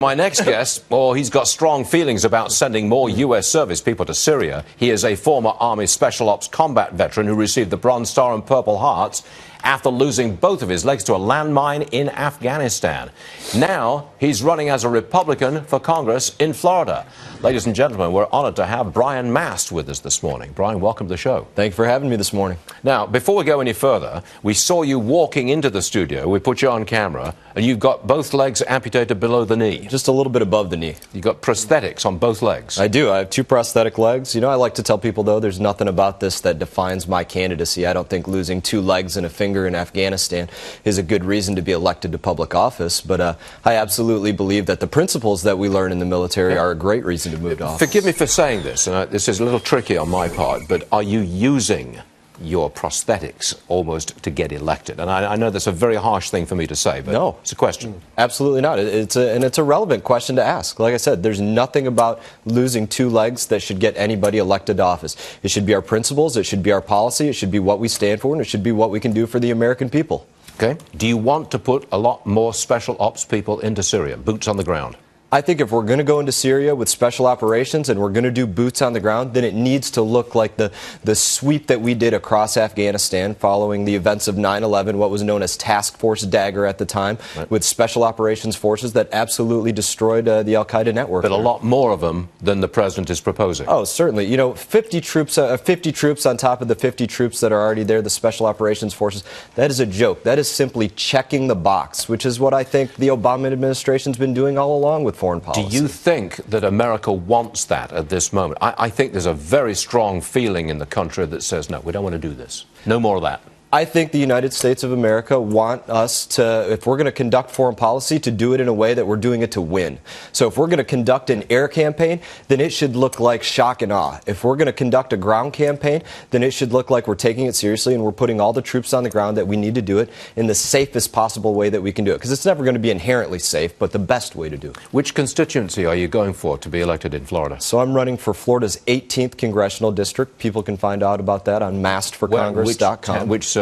My next guest, he's got strong feelings about sending more U.S. service people to Syria. He is a former Army Special Ops combat veteran who received the Bronze Star and Purple Hearts after losing both of his legs to a landmine in Afghanistan. Now he's running as a Republican for Congress in Florida. Ladies and gentlemen, we're honored to have Brian Mast with us this morning. Brian, welcome to the show. Thank you for having me this morning. Now, before we go any further, we saw you walking into the studio. We put you on camera, and you've got both legs amputated below the knee. Just a little bit above the knee. You've got prosthetics on both legs. I do. I have two prosthetic legs. You know, I like to tell people, though, there's nothing about this that defines my candidacy. I don't think losing two legs and a finger in Afghanistan is a good reason to be elected to public office, but I absolutely believe that the principles that we learn in the military are a great reason to move to office. Forgive me for saying this, and this is a little tricky on my part, but are you using your prosthetics almost to get elected? And I know that's a very harsh thing for me to say, but no, it's a question. Absolutely not. It's a relevant question to ask. Like I said, there's nothing about losing two legs that should get anybody elected to office. It should be our principles, it should be our policy, it should be what we stand for, and it should be what we can do for the American people. Okay. Do you want to put a lot more special ops people into Syria, boots on the ground? I think if we're going to go into Syria with special operations and we're going to do boots on the ground, then it needs to look like the sweep that we did across Afghanistan following the events of 9/11, what was known as Task Force Dagger at the time, right, with special operations forces that absolutely destroyed the al-Qaeda network. But a lot more of them than the president is proposing. Oh, certainly. You know, 50 troops on top of the 50 troops that are already there, the special operations forces, that is a joke. That is simply checking the box, which is what I think the Obama administration's been doing all along with foreign policy. Do you think that America wants that at this moment? I think there's a very strong feeling in the country that says, no, we don't want to do this. No more of that. I think the United States of America want us to, if we're going to conduct foreign policy, to do it in a way that we're doing it to win. So if we're going to conduct an air campaign, then it should look like shock and awe. If we're going to conduct a ground campaign, then it should look like we're taking it seriously and we're putting all the troops on the ground that we need to do it in the safest possible way that we can do it. Because it's never going to be inherently safe, but the best way to do it. Which constituency are you going for to be elected in Florida? So I'm running for Florida's 18th Congressional District. People can find out about that on mastforcongress.com. Which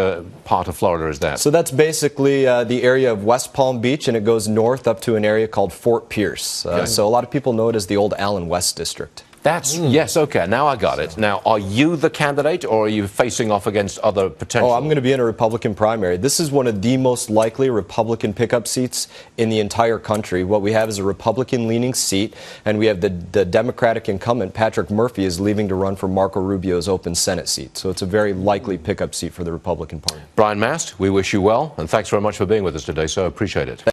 part of Florida is that? So that's basically the area of West Palm Beach, and it goes north up to an area called Fort Pierce. Okay. So a lot of people know it as the old Allen West District. That's, yes, okay, now I got it. Now, are you the candidate, or are you facing off against other potential? Oh, I'm going to be in a Republican primary. This is one of the most likely Republican pickup seats in the entire country. What we have is a Republican-leaning seat, and we have the Democratic incumbent, Patrick Murphy, is leaving to run for Marco Rubio's open Senate seat. So it's a very likely pickup seat for the Republican Party. Brian Mast, we wish you well, and thanks very much for being with us today, so I appreciate it.